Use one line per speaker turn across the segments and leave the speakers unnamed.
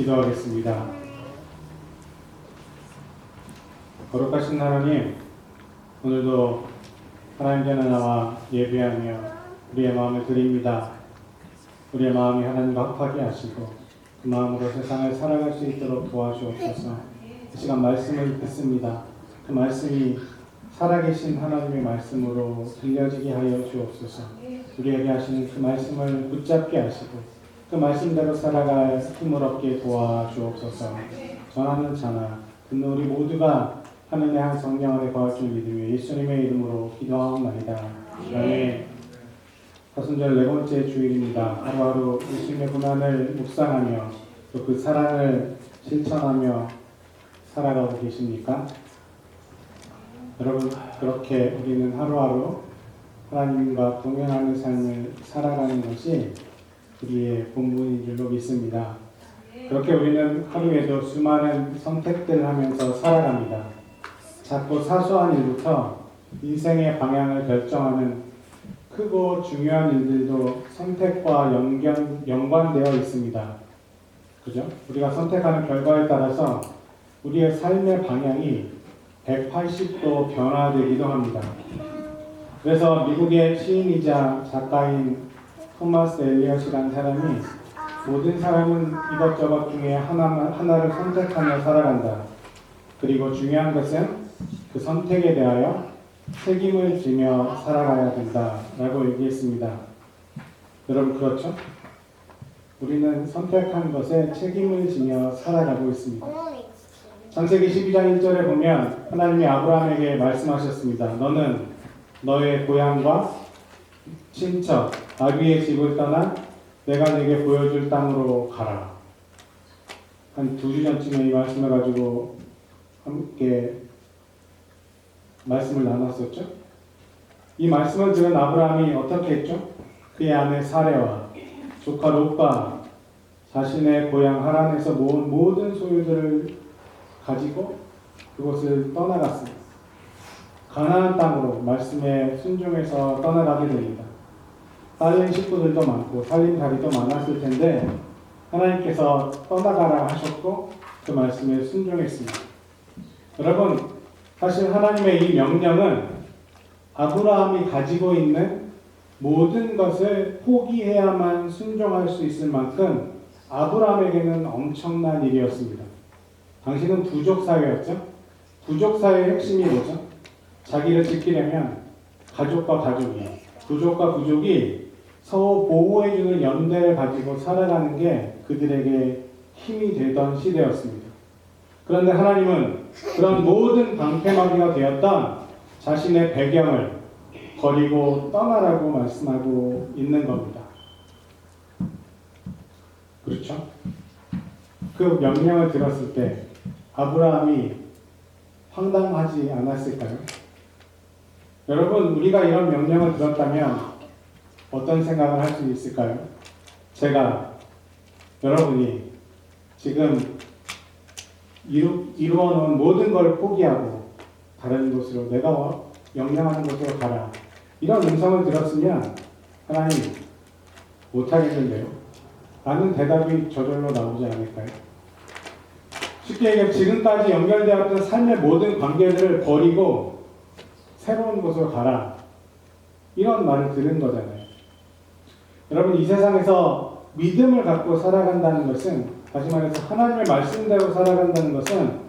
기도하겠습니다. 거룩하신 하나님, 오늘도 하나님께 나와 예배하며 우리의 마음을 드립니다. 우리의 마음이 하나님과 합하게 하시고 그 마음으로 세상을 살아갈 수 있도록 도와주옵소서. 이 시간 말씀을 듣습니다. 그 말씀이 살아계신 하나님의 말씀으로 들려지게 하여 주옵소서. 우리에게 하시는 그 말씀을 붙잡게 하시고 그 말씀대로 살아갈 힘을 얻게 도와주옵소서. 전하는 자나 듣는 우리 모두가 하느님의 한 성령 안에 거할 줄 믿으며 예수님의 이름으로 기도하옵나이다. 아멘. 사순절 네 번째 주일입니다. 하루하루 예수님의 고난을 묵상하며 또 그 사랑을 실천하며 살아가고 계십니까? 여러분, 그렇게 우리는 하루하루 하나님과 동행하는 삶을 살아가는 것이 우리의 본분인 줄로 믿습니다. 그렇게 우리는 하루에도 수많은 선택들을 하면서 살아갑니다. 작고 사소한 일부터 인생의 방향을 결정하는 크고 중요한 일들도 선택과 연관되어 있습니다. 그죠? 우리가 선택하는 결과에 따라서 우리의 삶의 방향이 180도 변화되기도 합니다. 그래서 미국의 시인이자 작가인 토마스 엘리엇이라는 사람이 모든 사람은 이것저것 중에 하나를 선택하며 살아간다. 그리고 중요한 것은 그 선택에 대하여 책임을 지며 살아가야 된다라고 얘기했습니다. 여러분 그렇죠? 우리는 선택한 것에 책임을 지며 살아가고 있습니다. 창세기 12장 1절에 보면 하나님이 아브라함에게 말씀하셨습니다. 너는 너의 고향과 친척, 아비의 집을 떠나 내가 네게 보여줄 땅으로 가라. 한 2주 전쯤에 이 말씀을 가지고 함께 말씀을 나눴었죠. 이 말씀을 들은 아브라함이 어떻게 했죠? 그의 아내 사레와 조카 롯과 자신의 고향 하란에서 모은 모든 소유들을 가지고 그곳을 떠나갔습니다. 가나안 땅으로 말씀에 순종해서 떠나가게 됩니다. 딸린 식구들도 많고 살림살이도 많았을 텐데 하나님께서 떠나가라 하셨고 그 말씀에 순종했습니다. 여러분, 사실 하나님의 이 명령은 아브라함이 가지고 있는 모든 것을 포기해야만 순종할 수 있을 만큼 아브라함에게는 엄청난 일이었습니다. 당시는 부족 사회였죠. 부족 사회의 핵심이 뭐죠? 자기를 지키려면 가족과 가족이, 부족과 부족이 서로 보호해주는 연대를 가지고 살아가는 게 그들에게 힘이 되던 시대였습니다. 그런데 하나님은 그런 모든 방패막이가 되었던 자신의 배경을 버리고 떠나라고 말씀하고 있는 겁니다. 그렇죠? 그 명령을 들었을 때 아브라함이 황당하지 않았을까요? 여러분, 우리가 이런 명령을 들었다면 어떤 생각을 할 수 있을까요? 제가 여러분이 지금 이루어 놓은 모든 걸 포기하고 다른 곳으로 내가 명령하는 곳으로 가라. 이런 음성을 들었으면 하나님 못하겠는데요? 라는 대답이 저절로 나오지 않을까요? 쉽게 얘기하면 지금까지 연결되었던 삶의 모든 관계들을 버리고 새로운 곳으로 가라. 이런 말을 들은 거잖아요. 여러분, 이 세상에서 믿음을 갖고 살아간다는 것은, 다시 말해서 하나님의 말씀대로 살아간다는 것은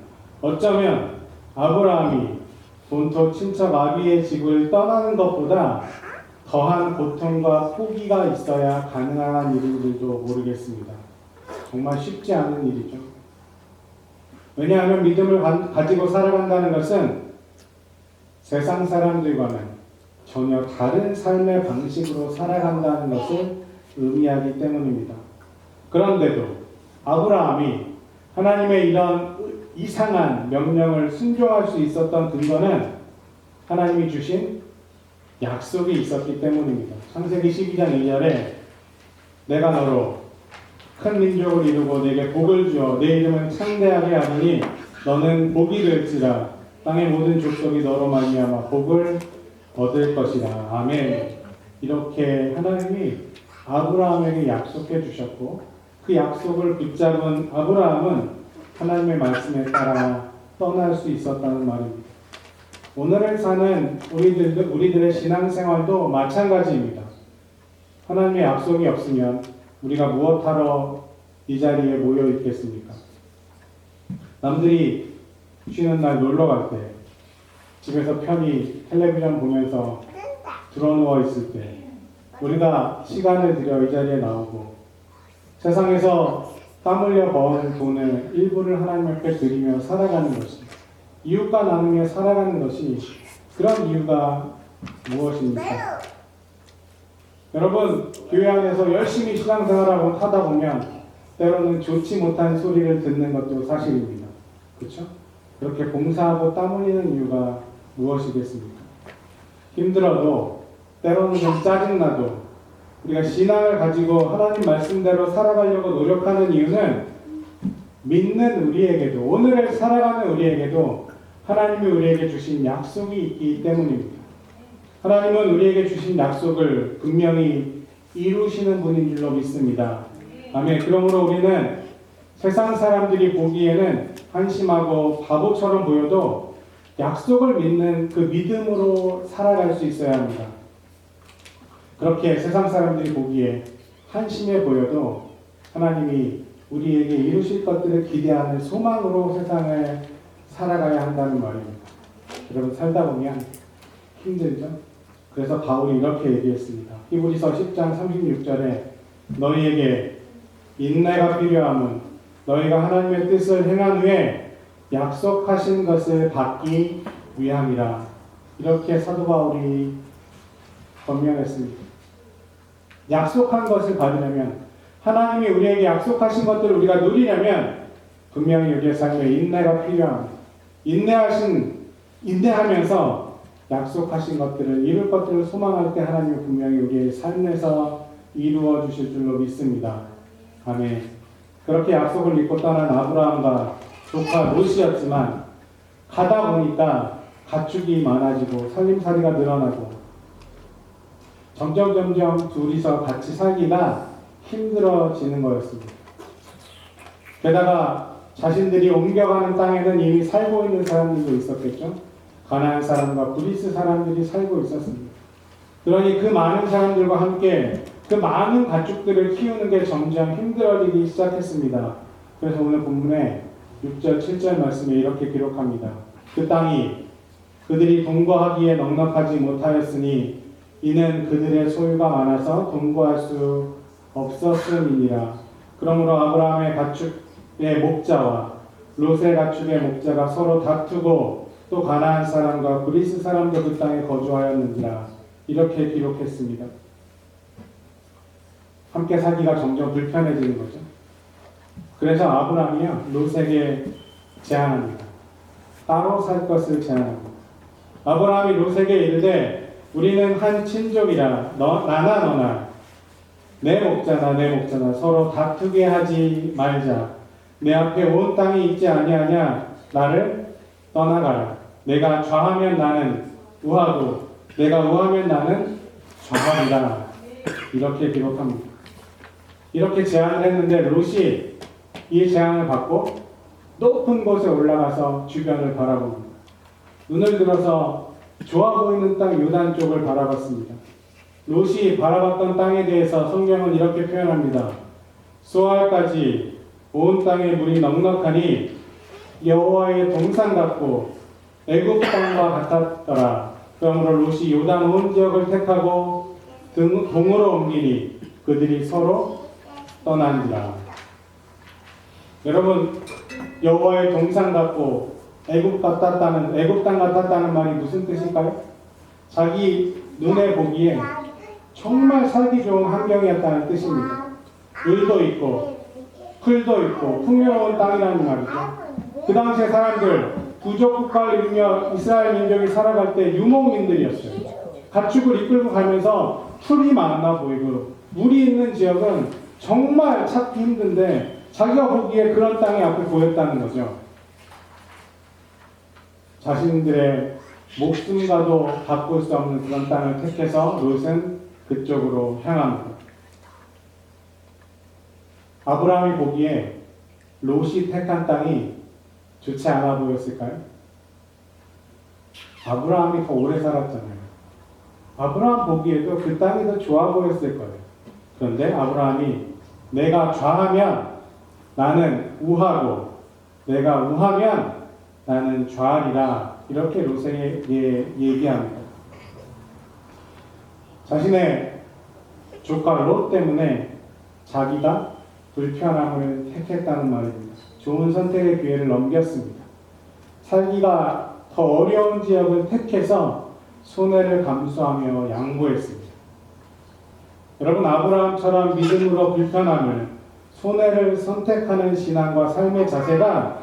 어쩌면 아브라함이 본토 친척 아비의 집을 떠나는 것보다 더한 고통과 포기가 있어야 가능한 일인지도 모르겠습니다. 정말 쉽지 않은 일이죠. 왜냐하면 믿음을 가지고 살아간다는 것은 세상 사람들과는 전혀 다른 삶의 방식으로 살아간다는 것을 의미하기 때문입니다. 그런데도 아브라함이 하나님의 이런 이상한 명령을 순종할 수 있었던 근거는 하나님이 주신 약속이 있었기 때문입니다. 창세기 12장 2절에 내가 너로 큰 민족을 이루고 내게 복을 주어 내 이름을 창대하게 하리니 너는 복이 될지라 땅의 모든 족속이 너로 말미암아 복을 얻을 것이라. 아멘. 이렇게 하나님이 아브라함에게 약속해 주셨고 그 약속을 붙잡은 아브라함은 하나님의 말씀에 따라 떠날 수 있었다는 말입니다. 오늘을 사는 우리들의 신앙생활도 마찬가지입니다. 하나님의 약속이 없으면 우리가 무엇하러 이 자리에 모여 있겠습니까? 남들이 쉬는 날 놀러 갈 때, 집에서 편히 텔레비전 보면서 드러누워 있을 때, 우리가 시간을 들여 이 자리에 나오고 세상에서 땀 흘려 버는 돈을 일부를 하나님 앞에 드리며 살아가는 것이, 이웃과 나누며 살아가는 것이, 그런 이유가 무엇입니까? 여러분, 교회 안에서 열심히 신앙생활하고 하다 보면 때로는 좋지 못한 소리를 듣는 것도 사실입니다. 그렇죠? 그렇게 봉사하고 땀 흘리는 이유가 무엇이겠습니까? 힘들어도, 때로는 좀 짜증나도 우리가 신앙을 가지고 하나님 말씀대로 살아가려고 노력하는 이유는 믿는 우리에게도, 오늘을 살아가는 우리에게도 하나님이 우리에게 주신 약속이 있기 때문입니다. 하나님은 우리에게 주신 약속을 분명히 이루시는 분인 줄로 믿습니다. 아멘. 그러므로 우리는 세상 사람들이 보기에는 한심하고 바보처럼 보여도 약속을 믿는 그 믿음으로 살아갈 수 있어야 합니다. 그렇게 세상 사람들이 보기에 한심해 보여도 하나님이 우리에게 이루실 것들을 기대하는 소망으로 세상을 살아가야 한다는 말입니다. 여러분, 살다 보면 힘들죠? 그래서 바울이 이렇게 얘기했습니다. 히브리서 10장 36절에 너희에게 인내가 필요함은 너희가 하나님의 뜻을 행한 후에 약속하신 것을 받기 위함이라. 이렇게 사도 바울이 권면했습니다. 약속한 것을 받으려면, 하나님이 우리에게 약속하신 것들을 우리가 누리려면 분명히 우리의 삶에 인내가 필요합니다. 인내하면서 약속하신 것들을, 이룰 것들을 소망할 때 하나님이 분명히 우리의 삶에서 이루어 주실 줄로 믿습니다. 아멘. 그렇게 약속을 믿고 떠난 아브라함과 조카 롯이었지만 가다 보니까 가축이 많아지고 살림살이가 늘어나고 점점 둘이서 같이 살기가 힘들어지는 거였습니다. 게다가 자신들이 옮겨가는 땅에는 이미 살고 있는 사람들도 있었겠죠. 가나안 사람과 브리스 사람들이 살고 있었습니다. 그러니 그 많은 사람들과 함께 그 많은 가축들을 키우는 게 점점 힘들어지기 시작했습니다. 그래서 오늘 본문에 6절, 7절 말씀에 이렇게 기록합니다. 그 땅이 그들이 동거하기에 넉넉하지 못하였으니 이는 그들의 소유가 많아서 동거할 수 없었음이니라. 그러므로 아브라함의 가축의 목자와 롯의 가축의 목자가 서로 다투고 또 가나안 사람과 브리스 사람도 그 땅에 거주하였느니라. 이렇게 기록했습니다. 함께 살기가 점점 불편해지는 거죠. 그래서 아브라함이요, 롯에게 제안합니다. 따로 살 것을 제안합니다. 아브라함이 롯에게 이르되 우리는 한 친족이라 너나 내 목자나 서로 다투게 하지 말자. 내 앞에 온 땅이 있지 아니하냐. 나를 떠나가라. 내가 좌하면 나는 우하고 내가 우하면 나는 좌하리라. 이렇게 기록합니다. 이렇게 제안을 했는데 롯이 이 제안을 받고 높은 곳에 올라가서 주변을 바라봅니다. 눈을 들어서 좋아 보이는 땅 요단 쪽을 바라봤습니다. 롯이 바라봤던 땅에 대해서 성경은 이렇게 표현합니다. 소알까지 온 땅에 물이 넉넉하니 여호와의 동산 같고 애굽 땅과 같았더라. 그러므로 롯이 요단 온 지역을 택하고 동으로 옮기니 그들이 서로 떠난지라. 여러분, 여호와의 동산 같고 애굽 땅 같았다는 말이 무슨 뜻일까요? 자기 눈에 보기에 정말 살기 좋은 환경이었다는 뜻입니다. 물도 있고 풀도 있고 풍요로운 땅이라는 말이죠. 그 당시에 사람들, 부족 국가를 이루며 이스라엘 민족이 살아갈 때 유목민들이었어요. 가축을 이끌고 가면서 풀이 많아 보이고 물이 있는 지역은 정말 찾기 힘든데 자기가 보기에 그런 땅이 앞에 보였다는 거죠. 자신들의 목숨과도 바꿀 수 없는 그런 땅을 택해서 롯은 그쪽으로 향합니다. 아브라함이 보기에 롯이 택한 땅이 좋지 않아 보였을까요? 아브라함이 더 오래 살았잖아요. 아브라함 보기에도 그 땅이 더 좋아 보였을 거예요. 그런데 아브라함이 내가 좌하면 나는 우하고 내가 우하면 나는 좌하리라 이렇게 롯에게 얘기합니다. 자신의 조카 롯 때문에 자기가 불편함을 택했다는 말입니다. 좋은 선택의 기회를 넘겼습니다. 살기가 더 어려운 지역을 택해서 손해를 감수하며 양보했습니다. 여러분, 아브라함처럼 믿음으로 불편함을, 손해를 선택하는 신앙과 삶의 자세가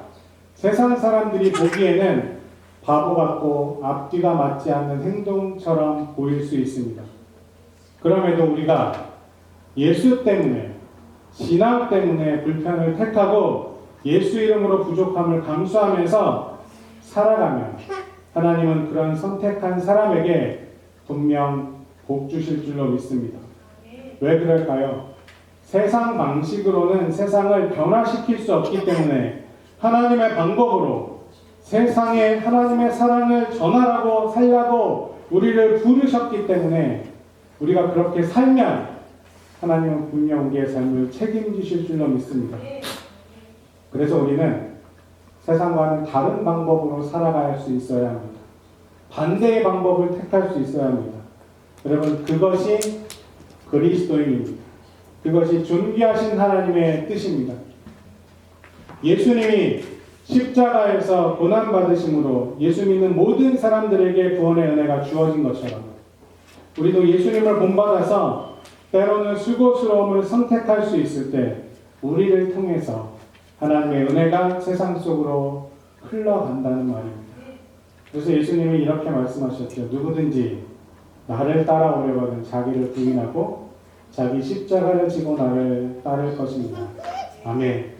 세상 사람들이 보기에는 바보 같고 앞뒤가 맞지 않는 행동처럼 보일 수 있습니다. 그럼에도 우리가 예수 때문에, 신앙 때문에 불편을 택하고 예수 이름으로 부족함을 감수하면서 살아가면 하나님은 그런 선택한 사람에게 분명 복 주실 줄로 믿습니다. 왜 그럴까요? 세상 방식으로는 세상을 변화시킬 수 없기 때문에 하나님의 방법으로 세상에 하나님의 사랑을 전하라고 살라고 우리를 부르셨기 때문에 우리가 그렇게 살면 하나님은 분명 우리의 삶을 책임지실 줄로 믿습니다. 그래서 우리는 세상과는 다른 방법으로 살아갈 수 있어야 합니다. 반대의 방법을 택할 수 있어야 합니다. 여러분, 그것이 그리스도인입니다. 그것이 존귀하신 하나님의 뜻입니다. 예수님이 십자가에서 고난받으심으로 예수 믿는 모든 사람들에게 구원의 은혜가 주어진 것처럼 우리도 예수님을 본받아서 때로는 수고스러움을 선택할 수 있을 때 우리를 통해서 하나님의 은혜가 세상 속으로 흘러간다는 말입니다. 그래서 예수님이 이렇게 말씀하셨죠. 누구든지 나를 따라오려거든 자기를 부인하고 자기 십자가를 지고 나를 따를 것입니다. 아멘.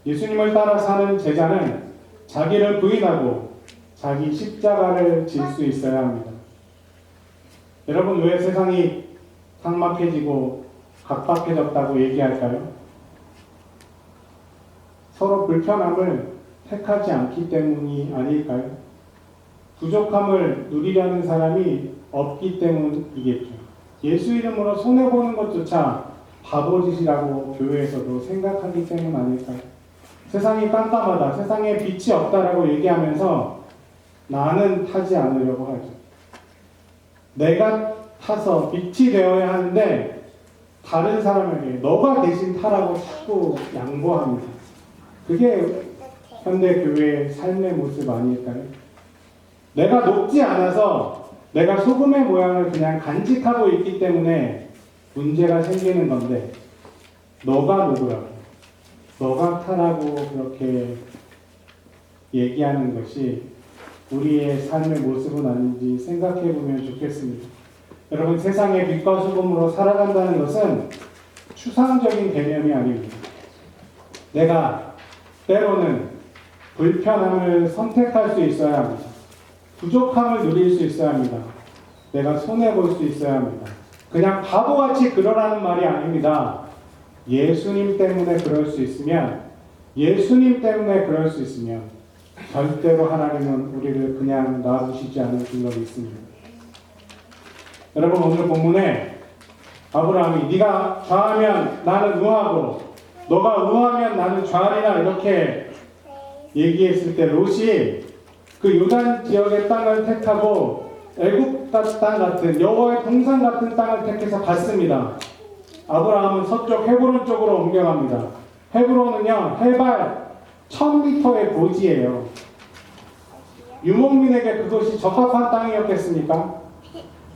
예수님을 따라 사는 제자는 자기를 부인하고 자기 십자가를 질 수 있어야 합니다. 여러분, 왜 세상이 삭막해지고 각박해졌다고 얘기할까요? 서로 불편함을 택하지 않기 때문이 아닐까요? 부족함을 누리려는 사람이 없기 때문이겠죠. 예수 이름으로 손해보는 것조차 바보짓이라고 교회에서도 생각하기 때문 아닐까요? 세상이 깜깜하다, 세상에 빛이 없다라고 얘기하면서 나는 타지 않으려고 하죠. 내가 타서 빛이 되어야 하는데 다른 사람에게 너가 대신 타라고 자꾸 양보합니다. 그게 현대 교회의 삶의 모습 아닐까요? 내가 높지 않아서 내가 소금의 모양을 그냥 간직하고 있기 때문에 문제가 생기는 건데 너가 누구라고, 너가 타라고 그렇게 얘기하는 것이 우리의 삶의 모습은 아닌지 생각해 보면 좋겠습니다. 여러분, 세상의 빛과 소금으로 살아간다는 것은 추상적인 개념이 아닙니다. 내가 때로는 불편함을 선택할 수 있어야 합니다. 부족함을 누릴 수 있어야 합니다. 내가 손해볼 수 있어야 합니다. 그냥 바보같이 그러라는 말이 아닙니다. 예수님 때문에 그럴 수 있으면, 예수님 때문에 그럴 수 있으면 절대로 하나님은 우리를 그냥 놔두시지 않을 줄로 믿습니다. 여러분, 오늘 본문에 아브라함이 네가 좌하면 나는 우하고 너가 우하면 나는 좌하리라 이렇게 얘기했을 때 롯이 그 요단 지역의 땅을 택하고 애굽 땅 같은 여호와의 동산 같은 땅을 택해서 갔습니다. 아브라함은 서쪽 헤브론 쪽으로 옮겨갑니다. 헤브론은요 해발 1000m의 고지예요. 유목민에게 그것이 적합한 땅이었겠습니까?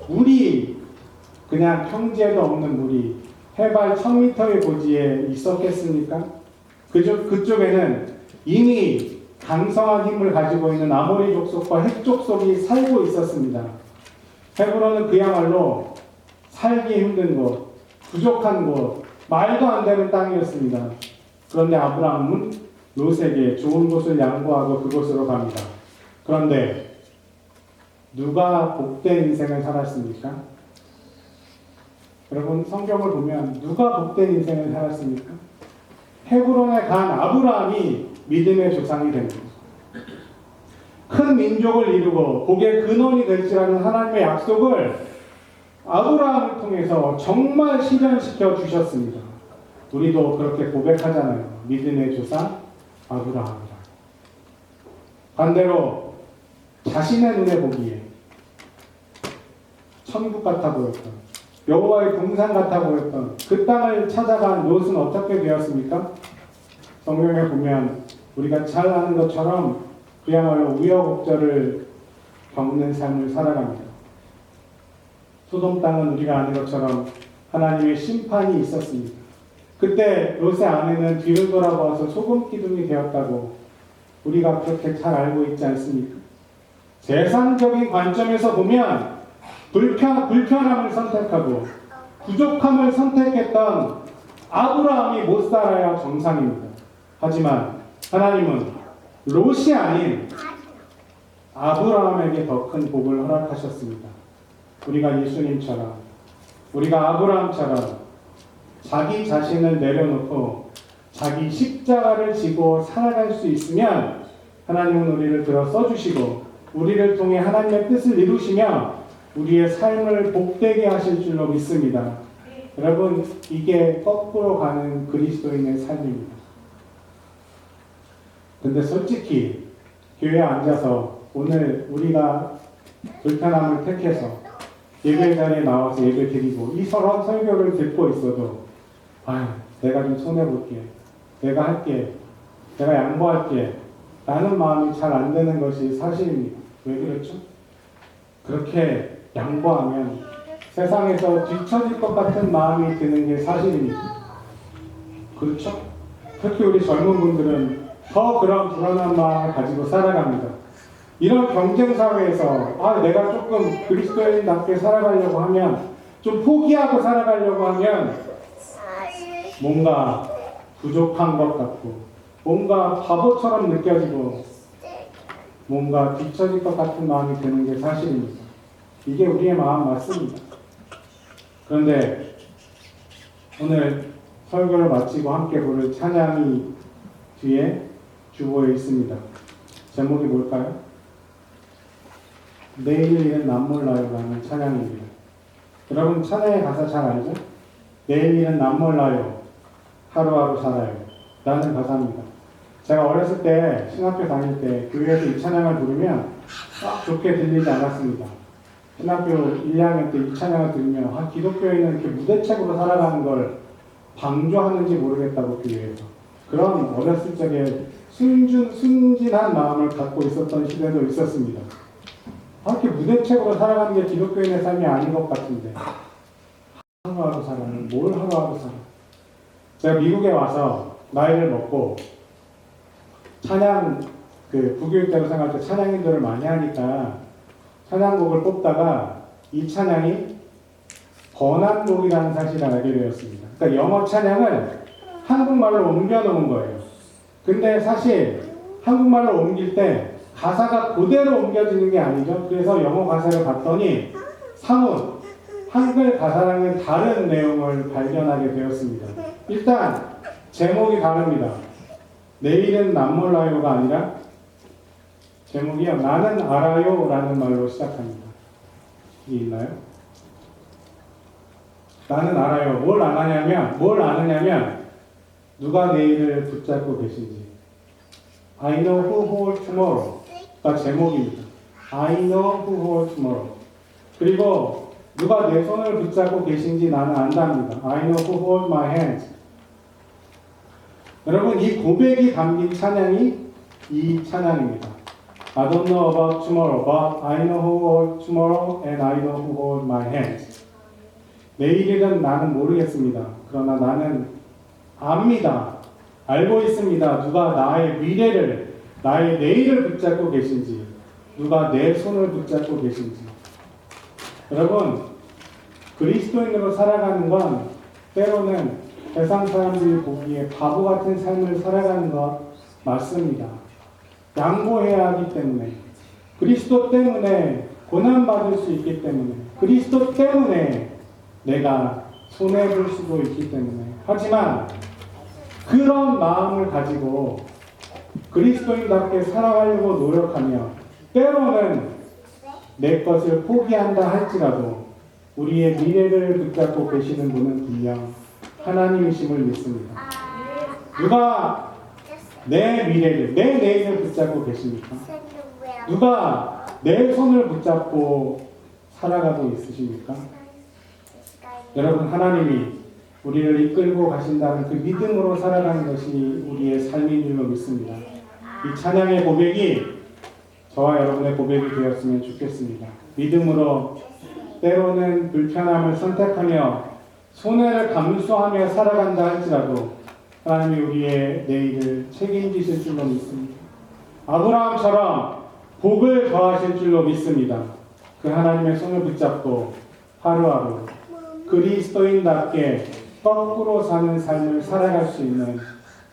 물이 그냥 평지에도 없는 물이 해발 1000m의 고지에 있었겠습니까? 그쪽에는 이미 강성한 힘을 가지고 있는 아모리 족속과 헷 족속이 살고 있었습니다. 헤브론은 그야말로 살기 힘든 곳, 부족한 곳, 말도 안 되는 땅이었습니다. 그런데 아브라함은 롯에게 좋은 곳을 양보하고 그곳으로 갑니다. 그런데 누가 복된 인생을 살았습니까? 여러분, 성경을 보면 누가 복된 인생을 살았습니까? 헤브론에 간 아브라함이 믿음의 조상이 됩니다. 큰 민족을 이루고 복의 근원이 될지라는 하나님의 약속을 아브라함을 통해서 정말 실현시켜 주셨습니다. 우리도 그렇게 고백하잖아요. 믿음의 조상 아브라함이라. 반대로 자신의 눈에 보기에 천국 같아 보였던, 여호와의 동산 같아 보였던 그 땅을 찾아간 롯은 어떻게 되었습니까? 성경에 보면 우리가 잘 아는 것처럼 그야말로 우여곡절을 겪는 삶을 살아갑니다. 소돔 땅은 우리가 아는 것처럼 하나님의 심판이 있었습니다. 그때 롯의 아내는 뒤를 돌아보아서 소금 기둥이 되었다고 우리가 그렇게 잘 알고 있지 않습니까? 세상적인 관점에서 보면 불편함을 선택하고 부족함을 선택했던 아브라함이 못 살아야 정상입니다. 하지만 하나님은 롯이 아닌 아브라함에게 더 큰 복을 허락하셨습니다. 우리가 예수님처럼, 우리가 아브라함처럼 자기 자신을 내려놓고 자기 십자가를 지고 살아갈 수 있으면 하나님은 우리를 들어 써주시고 우리를 통해 하나님의 뜻을 이루시며 우리의 삶을 복되게 하실 줄로 믿습니다. 여러분, 이게 거꾸로 가는 그리스도인의 삶입니다. 근데 솔직히 교회에 앉아서 오늘 우리가 불편함을 택해서 예배 자리에 나와서 예배 드리고 이 설교를 듣고 있어도 내가 좀 손해볼게, 내가 할게, 내가 양보할게 라는 마음이 잘 안 되는 것이 사실입니다. 왜 그렇죠? 그렇게 양보하면 세상에서 뒤처질 것 같은 마음이 드는 게 사실입니다. 그렇죠? 특히 우리 젊은 분들은 더 그런 불안한 마음을 가지고 살아갑니다. 이런 경쟁사회에서 내가 조금 그리스도인답게 살아가려고 하면, 좀 포기하고 살아가려고 하면 뭔가 부족한 것 같고 뭔가 바보처럼 느껴지고 뭔가 뒤처질 것 같은 마음이 드는 게 사실입니다. 이게 우리의 마음 맞습니다. 그런데 오늘 설교를 마치고 함께 부를 찬양이 뒤에 주보에 있습니다. 제목이 뭘까요? 내일 일은 난 몰라요라는 찬양입니다. 여러분 찬양의 가사 잘 알죠? 내일 일은 난 몰라요, 하루하루 살아요 라는 가사입니다. 제가 어렸을 때 신학교 다닐 때 교회에서 이 찬양을 부르면 딱 좋게 들리지 않았습니다. 신학교 1, 2학년 때 이 찬양을 들으면 기독교인은 이렇게 무대책으로 살아가는 걸 방조하는지 모르겠다고 교회에서 그런 어렸을 적에 순진한 마음을 갖고 있었던 시대도 있었습니다. 이렇게 무대책으로 살아가는 게 기독교인의 삶이 아닌 것 같은데 하루하루 살아는 뭘 하루하루 살아. 제가 미국에 와서 나이를 먹고 찬양 부교육대로 생각할 때 찬양 인도를 많이 하니까 찬양곡을 뽑다가 이 찬양이 번안곡이라는 사실을 알게 되었습니다. 그러니까 영어 찬양을 한국말로 옮겨 놓은 거예요. 근데 사실 한국말로 옮길 때 가사가 그대로 옮겨지는 게 아니죠. 그래서 영어 가사를 봤더니 사뭇 한글 가사랑은 다른 내용을 발견하게 되었습니다. 일단 제목이 다릅니다. 내일은 난 몰라요가 아니라 제목이요, 나는 알아요 라는 말로 시작합니다. 이게 있나요? 나는 알아요. 뭘 아느냐면 누가 내일을 붙잡고 계신지. I know who holds tomorrow가 제목입니다. I know who holds tomorrow. 그리고 누가 내 손을 붙잡고 계신지 나는 안답니다. I know who holds my hands. 여러분, 이 고백이 담긴 찬양이 이 찬양입니다. I don't know about tomorrow, but I know who holds tomorrow and I know who holds my hands. 내일은 나는 모르겠습니다. 그러나 나는 압니다. 알고 있습니다. 누가 나의 미래를, 나의 내일을 붙잡고 계신지, 누가 내 손을 붙잡고 계신지. 여러분, 그리스도인으로 살아가는 건 때로는 세상 사람들이 보기에 바보 같은 삶을 살아가는 것 맞습니다. 양보해야 하기 때문에, 그리스도 때문에 고난받을 수 있기 때문에, 그리스도 때문에 내가 손해볼 수도 있기 때문에. 하지만 그런 마음을 가지고 그리스도인답게 살아가려고 노력하며 때로는 내 것을 포기한다 할지라도 우리의 미래를 붙잡고 계시는 분은 분명 하나님이심을 믿습니다. 누가 내 미래를, 내 내일을 붙잡고 계십니까? 누가 내 손을 붙잡고 살아가고 있으십니까? 여러분, 하나님이 우리를 이끌고 가신다는 그 믿음으로 살아가는 것이 우리의 삶인 줄로 믿습니다. 이 찬양의 고백이 저와 여러분의 고백이 되었으면 좋겠습니다. 믿음으로 때로는 불편함을 선택하며 손해를 감수하며 살아간다 할지라도 하나님이 우리의 내일을 책임지실 줄로 믿습니다. 아브라함처럼 복을 더하실 줄로 믿습니다. 그 하나님의 손을 붙잡고 하루하루 그리스도인답게 거꾸로 사는 삶을 살아갈 수 있는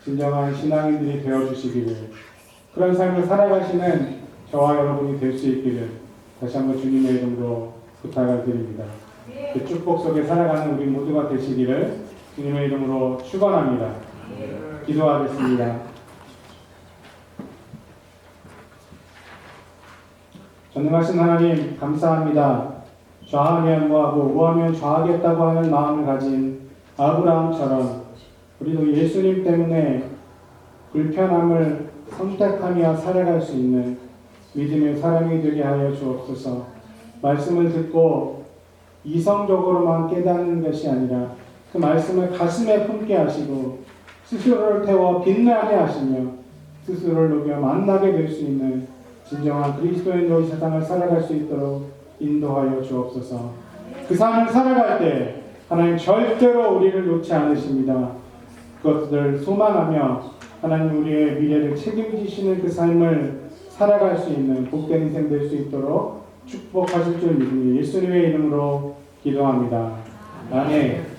진정한 신앙인들이 되어주시기를, 그런 삶을 살아가시는 저와 여러분이 될 수 있기를 다시 한번 주님의 이름으로 부탁을 드립니다. 그 축복 속에 살아가는 우리 모두가 되시기를 주님의 이름으로 축원합니다. 기도하겠습니다. 전능하신 하나님, 감사합니다. 좌하면 뭐하고 우하면 좌하겠다고 하는 마음을 가진 아브라함처럼 우리도 예수님 때문에 불편함을 선택하며 살아갈 수 있는 믿음의 사람이 되게 하여 주옵소서. 말씀을 듣고 이성적으로만 깨닫는 것이 아니라 그 말씀을 가슴에 품게 하시고 스스로를 태워 빛나게 하시며 스스로를 녹여 만나게 될 수 있는 진정한 그리스도인으로 이 세상을 살아갈 수 있도록 인도하여 주옵소서. 그 삶을 살아갈 때 하나님 절대로 우리를 놓지 않으십니다. 그것들을 소망하며 하나님 우리의 미래를 책임지시는 그 삶을 살아갈 수 있는 복된 인생 될 수 있도록 축복하실 줄 믿으니 예수님의 이름으로 기도합니다. 아멘.